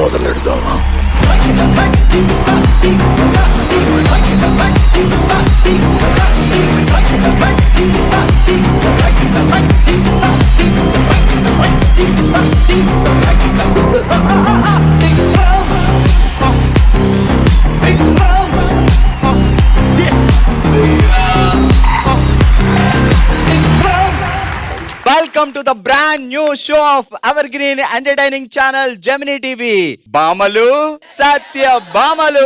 మొదలెడదామా? Welcome to the brand new show of Evergreen Entertaining Channel Gemini TV. బామలు సత్య బామలు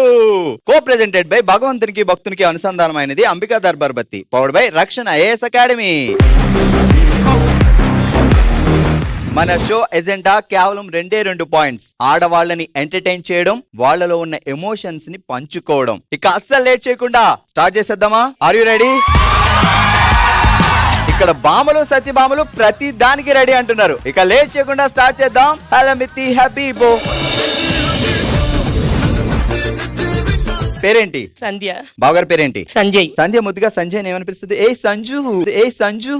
co-presented by భగవంతునికి భక్తునికి అనుసంధానమైనది Ambika Darbar Batti, powered by Rakshana IAS academy. మన షో ఎజెండా కేవలం 2 పాయింట్స్. ఆడవాళ్ళని ఎంటర్టైన్ చేయడం, వాళ్ళలో ఉన్న ఎమోషన్స్ ని పంచుకోవడం. ఇక అస్సలు లేట్ చేయకుండా స్టార్ట్ చేసేద్దామా? Are you ready? ఇక్కడ బామలు సత్యభామలు ప్రతి దానికి రెడీ అంటున్నారు. ఇక లేట్ చేయకుండా స్టార్ట్ చేద్దాం. హలమితి హబీబో. పేరేంటి? సంధ్య. బావగారి పేరేంటి? సంజయ్. సంధ్య ముద్దుగా సంజయ్ ఏమనిపిస్తుంది? ఏ సంజు, ఏ సంజు.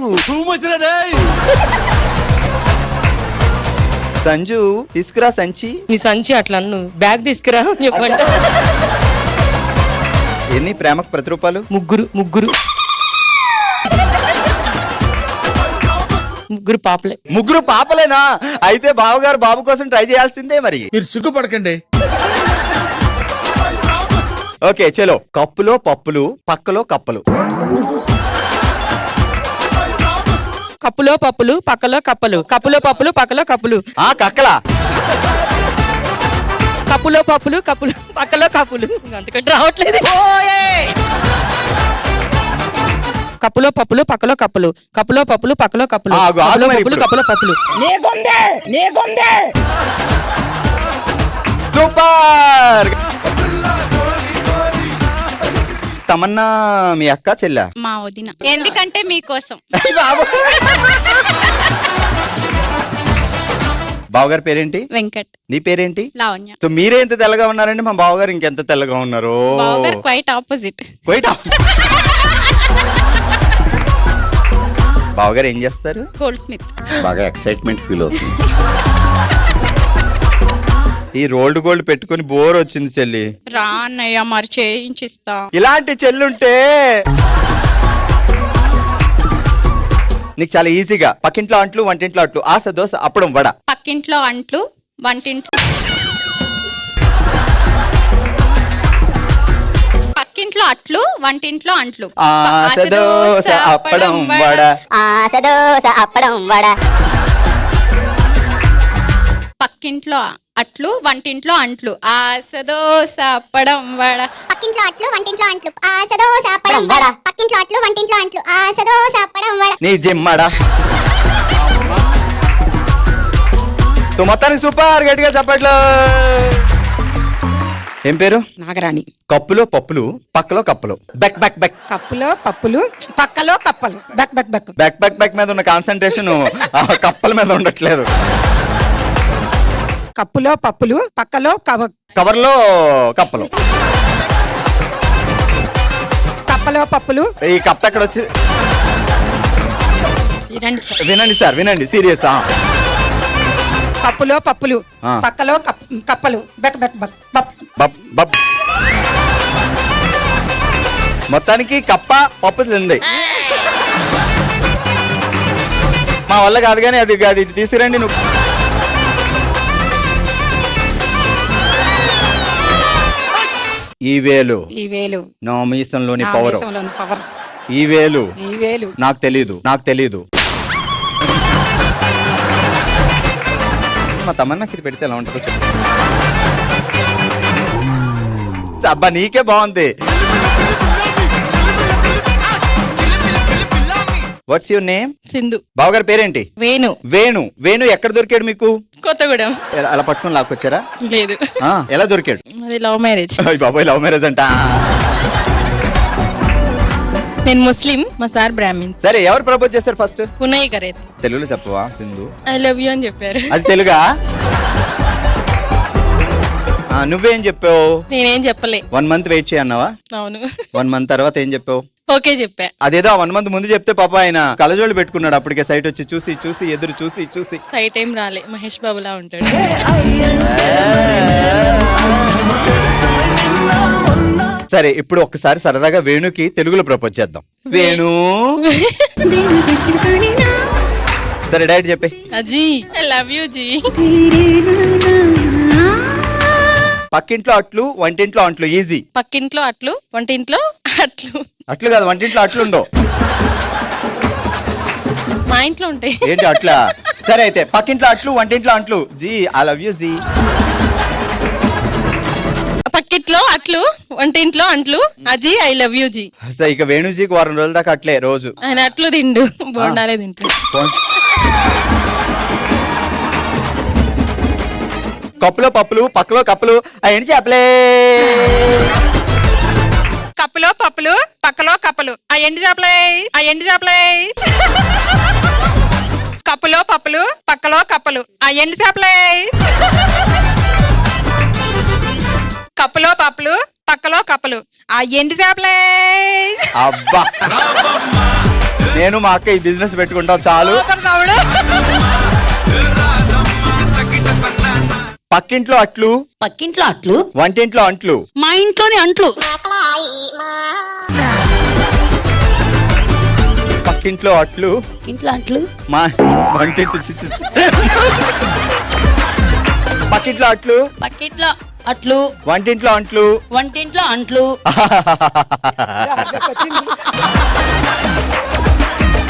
సంజు తీసుకురా సంచి. నీ సంచి అట్లా అన్ను, బ్యాగ్ తీసుకురా చెప్పండి. ఎన్ని ప్రేమకు ప్రతిరూపాలు? ముగ్గురు పాపలే. ముగ్గురు పాపలేనా? అయితే బావగారు బాబు కోసం ట్రై చేయాల్సిందే మరి. మీరు సిగ్గుపడకండి. ఓకే చలో. కప్పులో పప్పులు, పక్కలో కప్పలు. కప్పులో పప్పులు, పక్కలో కప్పలు. కప్పులో పప్పులు, పక్కలో కప్పులు. కక్కలా. కప్పులో పప్పులు, కప్పులు పక్కలో కప్పులు. అంతకంటే రావట్లేదు. కప్పులో పప్పులు, పక్కలో కప్పులు. కప్పులో పప్పులు, పక్కలో కప్పులు. కప్పులో పప్పులు. సూపర్. తమన్నా మీ అక్క చెల్లా? మా వదిన. ఎందుకంటే మీకోసం. బావగారి పేరేంటి? వెంకట్. నీ పేరేంటి? లావణ్య. సో మీరే ఎంత తెల్లగా ఉన్నారండి, మా బావగారు ఇంకెంత తెల్లగా ఉన్నారు. బావగారు క్వైట్ ఆపోజిట్. బావగారు ఏం చేస్తారు? Gold Smith. బాగా ఎక్సైట్మెంట్ ఫీల్ అవుతుంది. ఈ రోల్డ్ గోల్డ్ పెట్టుకుని బోర్ వచ్చింది చెల్లి. రా అన్నయ్య మరి చేయించిస్తా. ఇలాంటి చెల్లుంటే నీకు చాలా ఈజీగా. పక్కింట్లో అంట్లు, వంటింట్లో అట్లు, ఆశ దోశ అప్పడం వడ. పక్కింట్లో అంట్లు, వంటింట్లో పక్కింట్లో అట్లు, వంటింట్లో అంట్లు. ఆశ దోశ అప్పడం వడ. ఆశ దోశ అప్పడం వడ. పక్కింట్లో అట్లు, వంటింట్లో అంట్లు. ఆశ దోశ అప్పడం వడ. పక్కింట్లో అట్లు, వంటింట్లో అంట్లు. ఆశ దోశ అప్పడం వడ. పక్కింట్లో అట్లు, వంటింట్లో అంట్లు. ఆశ దోశ అప్పడం వడ. నీ జిమ్మడా. సో మొత్తానికి సూపర్. గట్టిగా చెప్పట్లు. ఏం పేరు? నాగరాణి. కప్పులో పప్పులు, పక్కలో కప్పలు. బెక్ బెక్ బెక్. కప్పులో పప్పులు, పక్కలో కప్పలు. బెక్ బెక్ బెక్. బెక్ బెక్ బెక్ మీద ఉన్న కాన్సన్ట్రేషన్ కప్పల మీద ఉండట్లేదు. కప్పులో పప్పులు, పక్కలో కవర్లో కప్పలు. కప్పలో పప్పులు. ఈ కప్ప ఎక్కడ వచ్చి? వినండి సార్, వినండి సీరియస్. కప్పులో పప్పులు, పక్కలో కప్పలు. బెక్ బెక్ బెక్ బప్. బప్. మొత్తానికి కప్ప పప్పు తింది. మా వల్ల కాదు కానీ అది తీసుకురండి. నువ్వు ఈ వేలు నా మీసంలోని పవర్. ఈ వేలు నాకు తెలీదు. మా తమన్నాకి ఇది పెడితే ఎలా ఉంటుందో చెప్పు. అబ్బా నీకే బాగుంది. What's your name? సింధు. బావగారి పేరేంటి? వేణు. వేణు ఎక్కడ దొరికాడు మీకు? కొత్తగూడెం. అలా పట్టుకుని లాక్కొచ్చారా? లేదు. ఎలా దొరికాడు? అది లవ్ మ్యారేజ్. బాబాయ్ లవ్ మ్యారేజ్ అంట. నేను ముస్లిం, మా సార్ బ్రాహ్మణ్. సరే ఎవరు ప్రపోజ్ చేస్తారు ఫస్ట్? ఉన్నయ్య గారు. తెలుగులో చెప్పవా సింధు? ఐ లవ్ యూ అని చెప్పారు. అది తెలుగా? నువ్వేం చెప్పావు? నేనేం చెప్పలే. 1 month వెయిట్ చేయన్నావా? అవును. 1 month తర్వాత ఏం చెప్పావు? ఓకే చెప్పా. అదేదో 1 month ముందు చెప్తే పాప ఆయన కళ్ళజోళ్ళు పెట్టుకున్నాడు. అప్పటికే సైట్ వచ్చి చూసి ఎదురు చూసి. సైట్ ఏం రాలే, మహేష్ బాబులా ఉంటాడు. సరే ఇప్పుడు ఒక్కసారి సరదాగా వేణుకి తెలుగులో ప్రపోజ్ చేద్దాం. వేణు సరే డైరెక్ట్ చెప్పే. అజీ ఐ లవ్ యూ జీ. పక్కింట్లో అట్లు వంటింట్లో అంట్లు ఈజీ. పక్కింట్లో అట్లు వంటింట్లో అట్లు. అట్లు కాదు వంటింట్లో అట్లు ఉండవు. మా ఇంట్లో ఉంటాయి. ఏంటి అట్లా? సరే అయితే పక్కింట్లో అట్లు వంటింట్లో అంట్లు జీ ఐ లవ్ యూ జీ. పక్కింట్లో అట్లు వంటింట్లో అంట్లు అజీ ఐ లవ్ యూ జీ. సరే ఇక వేణుజీకి వారం రోజుల దాకా అట్లే రోజు. ఆయన అట్లు తిండు బోండాలే తింటాడు. కప్పులో పప్పులు పక్కలో కప్పులు అయ్యండి చెప్పలే. కప్పులో పప్పులు పక్కలో కప్పలు ఆ ఎండు చేపలే ఆ ఎండు చేపలే. కప్పులో పప్పులు పక్కలో కప్పలు ఆ ఎండు చేపలే. కప్పులో పప్పులు పక్కలో కప్పలు ఆ ఎండు చేపలే. అబ్బా నేను మా అక్క ఈ బిజినెస్ పెట్టుకుంటాం చాలు. పక్కింట్లో అట్లు పక్కింట్లో అట్లు వంటింట్లో అంట్లు మా ఇంట్లోనే అంట్లు. పక్కింట్లో అట్లు ఇంట్లో అంట్లు మా వంటింట్లో పక్కింట్లో అట్లు పక్కింట్లో అట్లు వంటింట్లో అంట్లు వంటింట్లో అంట్లు.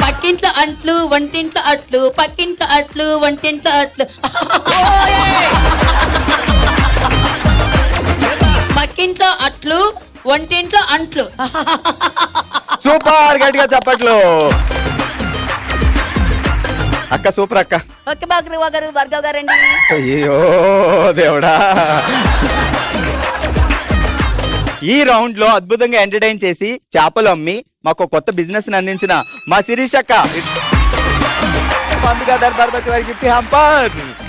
పక్కింట్లో అంట్లు వంటింట్లో అట్లు పక్కింట్లో అట్లు వంటింట్లో అట్లు. పక్కింట్లో అట్లు వంటింట్లో అంట్లు. సూపర్ గట్టిగా చెప్పట్లు. అక్క సూపర్ అక్క. ఓకే బాగారు భార్గవ్ గారండి. అయ్యో దేవుడా. ఈ రౌండ్ లో అద్భుతంగా ఎంటర్టైన్ చేసి చేపలు అమ్మి మాకు కొత్త బిజినెస్ అందించిన మా శిరీష్ అక్క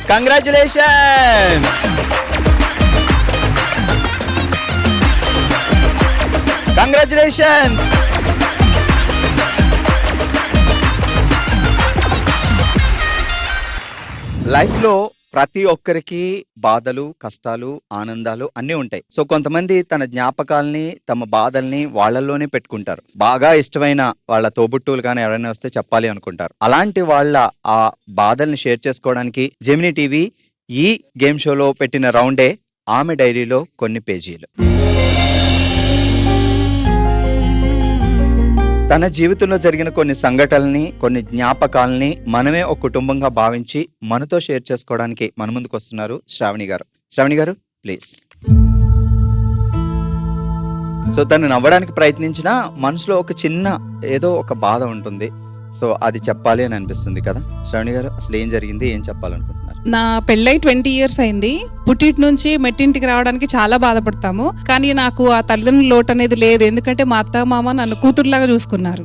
కంగ్రాచులేషన్. కంగ్రాచులేషన్. లైఫ్ లో ప్రతి ఒక్కరికి బాధలు కష్టాలు ఆనందాలు అన్నీ ఉంటాయి. సో కొంతమంది తన జ్ఞాపకాల్ని తమ బాధల్ని వాళ్ళల్లోనే పెట్టుకుంటారు. బాగా ఇష్టమైన వాళ్ళ తోబుట్టువులు కానీ ఎవరైనా వస్తే చెప్పాలి అనుకుంటారు. అలాంటి వాళ్ళ ఆ బాధల్ని షేర్ చేసుకోవడానికి జెమినీ టీవీ ఈ గేమ్ షోలో పెట్టిన రౌండే ఆమె డైరీలో కొన్ని పేజీలు. తన జీవితంలో జరిగిన కొన్ని సంఘటనల్ని కొన్ని జ్ఞాపకాలని మనమే ఒక కుటుంబంగా భావించి మనతో షేర్ చేసుకోవడానికి మన ముందుకు వస్తున్నారు శ్రావణి గారు. శ్రావణి గారు ప్లీజ్. సో తను నవ్వడానికి ప్రయత్నించినా మనసులో ఒక చిన్న ఏదో ఒక బాధ ఉంటుంది. సో అది చెప్పాలి అని అనిపిస్తుంది కదా. శ్రావణి గారు అసలు ఏం జరిగింది, ఏం చెప్పాలనుకుంటున్నారు? నా పెళ్ళై 20 years అయింది. పుట్టింటి నుంచి మెట్టింటికి రావడానికి చాలా బాధపడతాము. కానీ నాకు ఆ తల్లిదండ్రుల లోటు అనేది లేదు. ఎందుకంటే మా అత్త మామ నన్ను కూతురులాగా చూసుకున్నారు.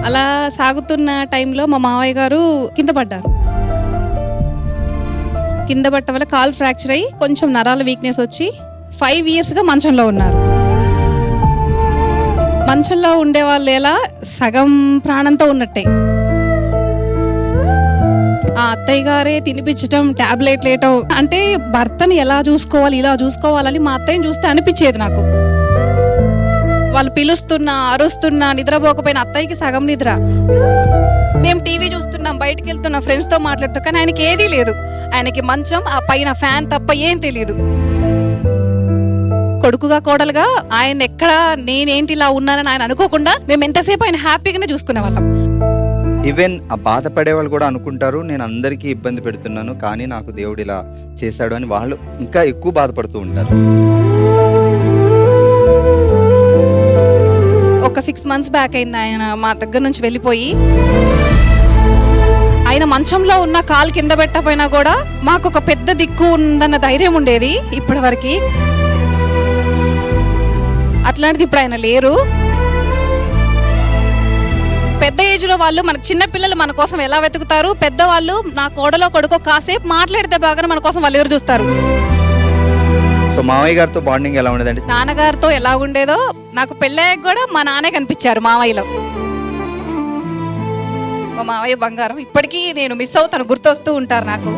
అలా సాగుతున్న టైంలో మా మావయ్య గారు కింద పడ్డారు. కింద పట్టడం వల్ల కాల్ ఫ్రాక్చర్ అయ్యి కొంచెం నరాల వీక్నెస్ వచ్చి 5 yearsగా మంచంలో ఉన్నారు. మంచంలో ఉండే వాళ్ళు ఎలా సగం ప్రాణంతో ఉన్నట్టే. ఆ అత్తయ్య గారే తినిపించటం టాబ్లెట్ లేయటం అంటే భర్తని ఎలా చూసుకోవాలి ఇలా చూసుకోవాలని మా అత్తయ్యని చూస్తే అనిపించేది నాకు. వాళ్ళు పిలుస్తున్నా అరుస్తున్నా నిద్రపోకపోయిన అత్తయ్యకి సగం నిద్ర. మేము టీవీ చూస్తున్నాం బయటికి వెళ్తున్నాం ఫ్రెండ్స్ తో మాట్లాడుతాం కానీ ఆయనకి ఏదీ లేదు. ఆయనకి మంచం ఆ పైన ఫ్యాన్ తప్ప ఏం తెలియదు. కొడుకుగా కోడలుగా ఆయన ఎక్కడ నేనేంటి ఇలా ఉన్నానని ఆయన అనుకోకుండా మేము ఎంతసేపు ఆయన హ్యాపీగానే చూసుకునే వాళ్ళం. ఈవెన్ ఆ బాధపడే వాళ్ళు కూడా అనుకుంటారు నేను అందరికీ ఇబ్బంది పెడుతున్నాను కానీ నాకు దేవుడు ఇలా చేశాడు అని వాళ్ళు ఇంకా ఎక్కువ బాధపడుతూ ఉంటారు. ఒక 6 months బ్యాక్ అయింది ఆయన మా దగ్గర నుంచి వెళ్ళిపోయి. ఆయన మంచంలో ఉన్న కాలు కింద పెట్టకపోయినా కూడా మాకు ఒక పెద్ద దిక్కు ఉందన్న ధైర్యం ఉండేది ఇప్పటి వరకు. అట్లాంటిది ఇప్పుడు ఆయన లేరు. పెద్ద ఏజ్ లో వాళ్ళు మనకు చిన్న పిల్లలు మన కోసం ఎలా వెతుకుతారు, పెద్దవాళ్ళు నా కోడలో కొడుకో కాసేపు మాట్లాడితే బాగా మన కోసం వాళ్ళు ఎదురు చూస్తారు. సో మావయ్య గారితో బాండింగ్ ఎలా ఉండేదండి? నాన్నగారితో ఎలా ఉండేదో నాకు పెళ్ళయ్యాక కూడా మా నాన్నే కనిపించారు మావయ్యలో. మా మావయ్య బంగారం. ఇప్పటికీ నేను మిస్ అవుతాను, గుర్తొస్తూ ఉంటారు నాకు.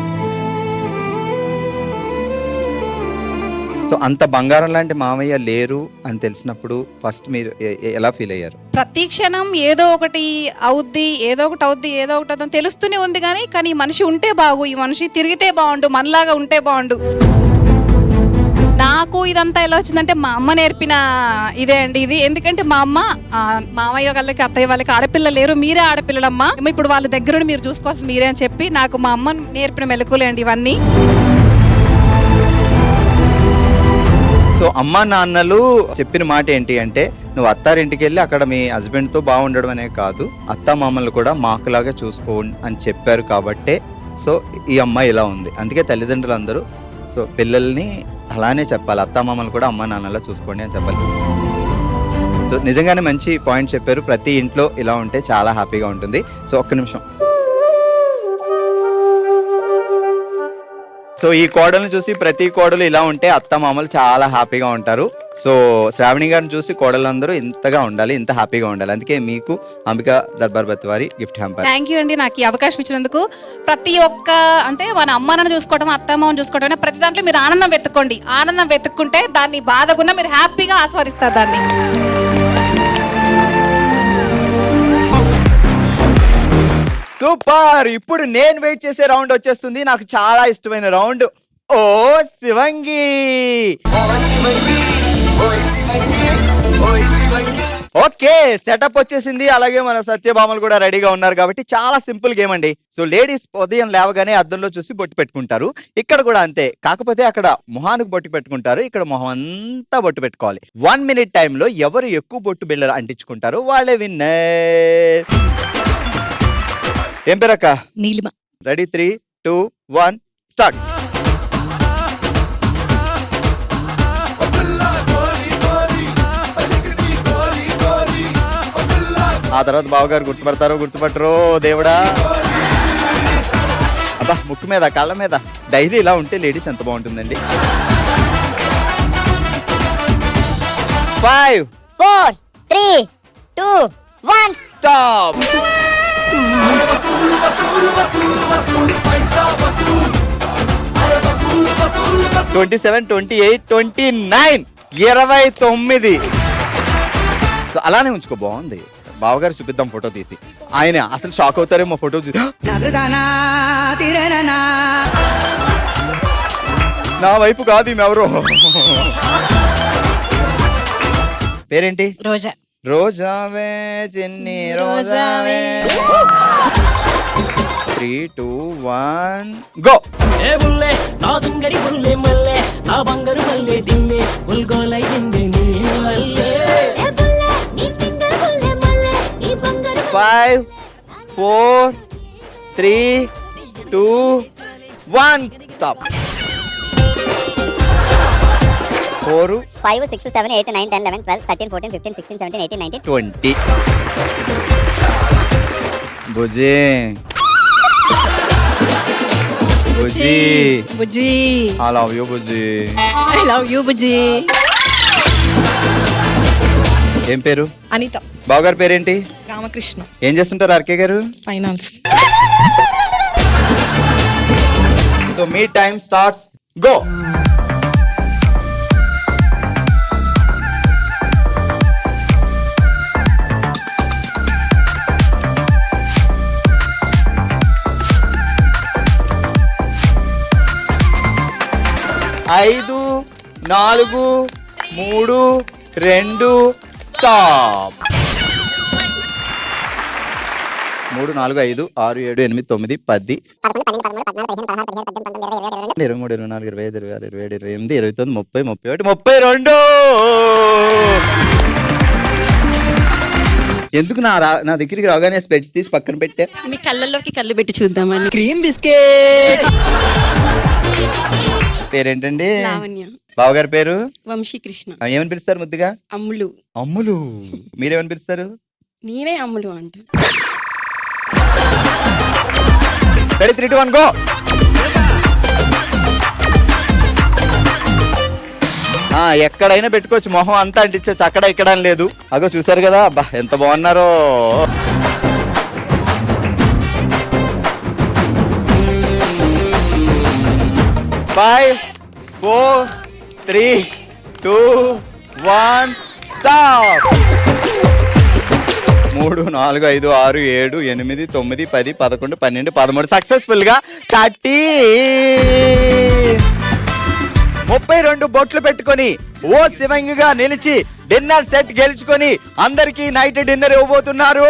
సో అంత బంగారం లాంటి మామయ్య లేరు అని తెలిసినప్పుడు ఫస్ట్ మీరు ఎలా ఫీల్ అయ్యారు? ప్రతి క్షణం ఏదో ఒకటి అవుద్ది, ఏదో ఒకటి అవుద్ది అని తెలుస్తూనే ఉంది. కానీ ఈ మనిషి ఉంటే బాగు, ఈ మనిషి తిరిగితే బాగుండు, మనలాగా ఉంటే బాగుండు. నాకు ఇదంతా ఎలా వచ్చిందంటే మా అమ్మ నేర్పిన ఇదే అండి ఇది. ఎందుకంటే మా అమ్మ మామయ్య వాళ్ళకి అత్తయ్య వాళ్ళకి ఆడపిల్ల లేరు, మీరే ఆడపిల్లలమ్మా, ఇప్పుడు వాళ్ళ దగ్గర మీరు చూసుకోవాల్సి మీరే అని చెప్పి నాకు మా అమ్మ నేర్పిన మెలకులే అండి ఇవన్నీ. సో అమ్మా నాన్నలు చెప్పిన మాట ఏంటి అంటే, నువ్వు అత్తారింటికి వెళ్ళి అక్కడ మీ హస్బెండ్తో బాగుండడం అనే కాదు, అత్త మామలు కూడా మాకులాగా చూసుకో అని చెప్పారు కాబట్టే సో ఈ అమ్మాయి ఇలా ఉంది. అందుకే తల్లిదండ్రులు అందరూ సో పిల్లల్ని అలానే చెప్పాలి, అత్తామామలు కూడా అమ్మా నాన్నలా చూసుకోండి అని చెప్పాలి. సో నిజంగానే మంచి పాయింట్ చెప్పారు. ప్రతి ఇంట్లో ఇలా ఉంటే చాలా హ్యాపీగా ఉంటుంది. సో ఒక్క నిమిషం. సో ఈ కోడల్ని చూసి ప్రతి కోడలు ఇలా ఉంటే అత్తమామలు చాలా హ్యాపీగా ఉంటారు. సో శ్రావణి గారిని చూసి కోడలందరూ ఇంతగా ఉండాలి, ఇంత హ్యాపీగా ఉండాలి. అందుకే మీకు అంబికా దర్బార్ బత్ వారి గిఫ్ట్ హ్యాంపర్. థ్యాంక్ యూ అండి నాకు ఈ అవకాశం ఇచ్చినందుకు. ప్రతి ఒక్క అంటే మన అమ్మను చూసుకోవడం, అత్తమ్మని చూసుకోవడం, ప్రతి దాంట్లో మీరు ఆనందం వెతుక్కోండి. ఆనందం వెతుక్కుంటే దాన్ని బాధగున్నా మీరు హ్యాపీగా ఆస్వాదిస్తారు దాన్ని. సూపర్. ఇప్పుడు నేను వెయిట్ చేసే రౌండ్ వచ్చేస్తుంది, నాకు చాలా ఇష్టమైన రౌండ్. ఓ శివంగి. ఓకే, సెటప్ వచ్చేసింది. అలాగే మన సత్యభామలు కూడా రెడీగా ఉన్నారు కాబట్టి చాలా సింపుల్ గేమ్ అండి. సో లేడీస్ ఉదయం లేవగానే అద్దంలో చూసి బొట్టు పెట్టుకుంటారు. ఇక్కడ కూడా అంతే, కాకపోతే అక్కడ మొహానికి బొట్టు పెట్టుకుంటారు, ఇక్కడ మొహం అంతా బొట్టు పెట్టుకోవాలి. 1 minute టైంలో ఎవరు ఎక్కువ బొట్టు బిళ్ళలు అంటించుకుంటారు వాళ్ళే విన్నర్. ఏం పేరక్క? నీలిమ. Ready 3, 2, 1 start. ఆ తర్వాత బావగారు గుర్తుపడతారో గుర్తుపట్టరో దేవుడా. అబ్బా, ముక్కు మీద కాళ్ళ మీద డైలీ ఇలా ఉంటే లేడీస్ ఎంత బాగుంటుందండి. 5, 4, 3, 2, 1 స్టాప్. 27, 28, 29 29. సో అలానే ఉంచుకో, బాగుంది. బావగారు చూపిద్దాం ఫోటో తీసి. ఆయన అసలు షాక్ అవుతారేమో ఫోటో చూసి. నా వైపు కాదు ఈమెవరో. పేరేంటి? రోజా. రోజావే చిన్ని రోజావే. 3, 2, 1 గో. ఏ బుల్లే నా దుంగరి బుల్లే మల్లె నా బంగారు మల్లె దిల్లే ఉల్గోలైంది నీ మల్లె. ఏ బుల్లే నీ పింగర్ బుల్లే మల్లె నీ బంగారు 5, 4, 3, 2, 1 stop. 4, 5, 6, 7, 8, 9, 10, 11, 12, 13, 14, 15, 16, 17, 18, 19 20. Bujji Bujji Bujji I love you Bujji. I love you Bujji. ఏం పేరు? అనిత. బావగారి పేరేంటి? రామకృష్ణ. ఏం చేస్తుంటారు ఆర్కే గారు? ఫైనాన్స్. సో మీ టైం స్టార్ట్స్ గో. ఐదు 4, 3, 2 స్టాప్. 3, 4, 5, 6, 7, 8, 9, 10, 23, 24, 25, 26, 27, 28, 29, 30, 31, 32. ఎందుకు నా దగ్గరికి రాగానే స్పెట్స్ తీసి పక్కన పెట్టా? మీ కళ్ళల్లోకి కళ్ళు పెట్టి చూద్దామని. Cream biscuit. పేరేంటండి? లావణ్య. బావగారి పేరు? వంశీకృష్ణ. ఏమని పిలుస్తారు ముద్దుగా? అమ్ములు. అమ్ములు. మీరేమని పిలుస్తారు? నేనే అమ్ములు అంట. Ready 3, 2, 1 go. ఎక్కడైనా పెట్టుకోవచ్చు, మొహం అంతా అంటించచ్చు, అక్కడ ఇక్కడ అని లేదు. అగో చూసారు కదా, అబ్బా ఎంత బాగున్నారో. 5, 4, 3, 2, 1 స్టాప్. 3, 4, 5, 6, 7, 8, 9, 10, 11, 12, 13 సక్సెస్ఫుల్ గా 32 బొట్లు పెట్టుకొని ఓ శివంగిగా నిలిచి డిన్నర్ సెట్ గెలుచుకొని అందరికీ నైట్ డిన్నర్ ఇవ్వబోతున్నారు.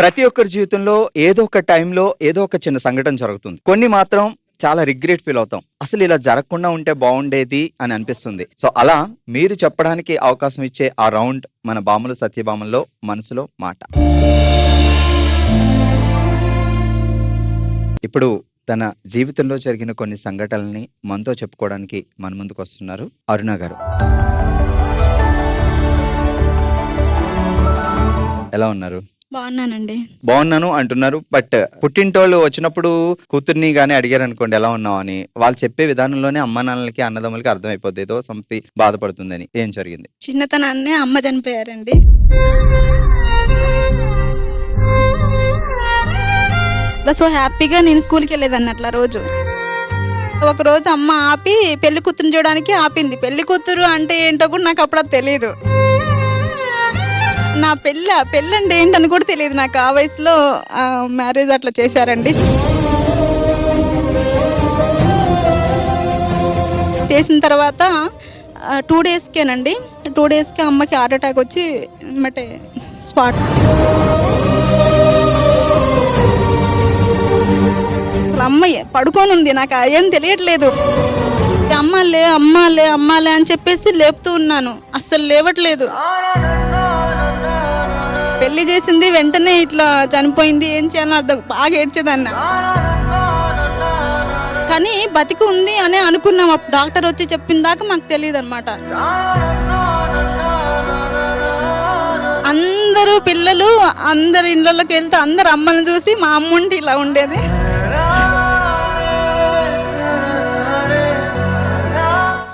ప్రతి ఒక్కరి జీవితంలో ఏదో ఒక టైంలో ఏదో ఒక చిన్న సంఘటన జరుగుతుంది. కొన్ని మాత్రం చాలా రిగ్రెట్ ఫీల్ అవుతాం, అసలు ఇలా జరగకుండా ఉంటే బాగుండేది అని అనిపిస్తుంది. సో అలా మీరు చెప్పడానికి అవకాశం ఇచ్చే ఆ రౌండ్ మన బామలు సత్యభామల్లో మనసులో మాట. ఇప్పుడు తన జీవితంలో జరిగిన కొన్ని సంఘటనల్ని మనతో చెప్పుకోవడానికి మన ముందుకు వస్తున్నారు అరుణ గారు. ఎలా ఉన్నారు? బాగున్నానండి. బాగున్నాను అంటున్నారు, బట్ పుట్టింటోళ్ళు వచ్చినప్పుడు కూతుర్ని గానీ అడిగారు అనుకోండి ఎలా ఉన్నావు అని, వాళ్ళు చెప్పే విధానంలోనే అమ్మ నాన్నలకి అన్నదమ్ములకి అర్థమైపోద్ది ఏదో సంపి బాధపడుతుందని. ఏం జరిగింది? చిన్నతనాన్నే అమ్మ చనిపోయారండి. సో హ్యాపీగా నేను స్కూల్కి వెళ్ళేదాన్ని అట్లా రోజు. ఒక రోజు అమ్మ ఆపి పెళ్లి కూతురుని చూడడానికి ఆపింది. పెళ్లి కూతురు అంటే ఏంటో కూడా నాకు అప్పుడు తెలియదు. నా పెళ్ళి అంటే ఏంటని కూడా తెలియదు నాకు. ఆ వయసులో మ్యారేజ్ అట్లా చేశారండి. చేసిన తర్వాత 2 డేస్కేనండి, 2 డేస్కే అమ్మకి హార్ట్ అటాక్ వచ్చి మటే స్పాట్. అసలు అమ్మ పడుకొని ఉంది, నాకు ఏం తెలియట్లేదు. అమ్మాలే అమ్మాలే అమ్మాలే అని చెప్పేసి లేపుతూ ఉన్నాను, అస్సలు లేవట్లేదు. పెళ్లి చేసింది వెంటనే ఇట్లా చనిపోయింది, ఏం చేయాలని అర్థం. బాగా ఏడ్చేదాన్ని. కానీ బతికి ఉంది అని అనుకున్నాం. అప్పుడు డాక్టర్ వచ్చి చెప్పిన దాకా మాకు తెలియదు అనమాట. అందరూ పిల్లలు అందరు ఇళ్ళలోకి వెళ్తే అందరు అమ్మల్ని చూసి మా అమ్ముంటి ఇలా ఉండేది.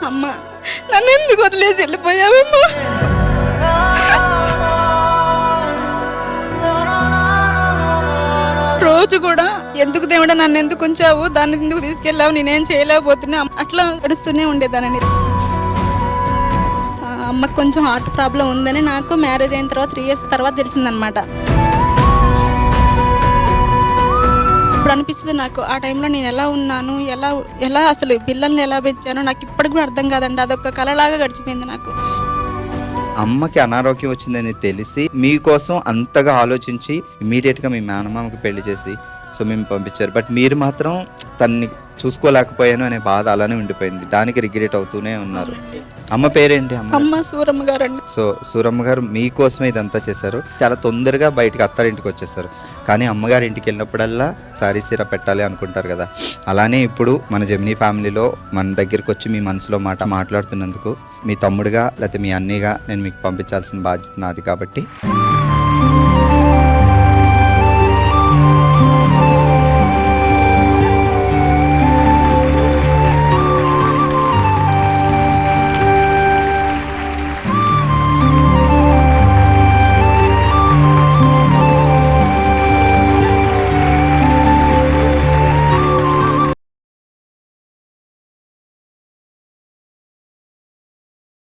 అమ్మ నన్ను ఎందుకు వదిలేసి వెళ్ళిపోయావమ్మా? రోజు కూడా ఎందుకు దేవుడా నన్ను ఎందుకు ఉంచావు, దాన్ని ఎందుకు తీసుకెళ్ళావు, నేనేం చేయలేకపోతున్నా, అట్లా గడుస్తూనే ఉండేదాన్ని. అమ్మకు కొంచెం హార్ట్ ప్రాబ్లం ఉందని నాకు మ్యారేజ్ అయిన తర్వాత 3 ఇయర్స్ తర్వాత తెలిసిందనమాట. ఇప్పుడు అనిపిస్తుంది నాకు ఆ టైంలో నేను ఎలా ఉన్నాను, ఎలా అసలు పిల్లల్ని ఎలా పెంచానో నాకు ఇప్పటికి కూడా అర్థం కాదండి. అదొక కలలాగా గడిచిపోయింది నాకు. అమ్మకి అనారోగ్యం వచ్చిందని తెలిసి మీకోసం అంతగా ఆలోచించి ఇమీడియట్ గా మీ మేనమామకి పెళ్లి చేసి సో మేము పంపించారు. బట్ మీరు మాత్రం తన్ని చూసుకోలేకపోయాను అనే బాధ అలానే ఉండిపోయింది. దానికి రిగ్రెట్ అవుతూనే ఉన్నారు. అమ్మ పేరేంటి? అమ్మ సూరమ్మ గారు అండి. సో సూరమ్మ గారు మీకోసమే ఇదంతా చేశారు. చాలా తొందరగా బయటికి అత్తారింటికి వచ్చేసారు. కానీ అమ్మగారి ఇంటికి వెళ్ళినప్పుడల్లా సారీ సీర పెట్టాలి అనుకుంటారు కదా, అలానే ఇప్పుడు మన జెమినీ ఫ్యామిలీలో మన దగ్గరికి వచ్చి మీ మనసులో మాట మాట్లాడుతున్నందుకు మీ తమ్ముడిగా లేకపోతే మీ అన్నయ్యగా నేను మీకు పంపించాల్సిన బాధ్యత నాది. కాబట్టి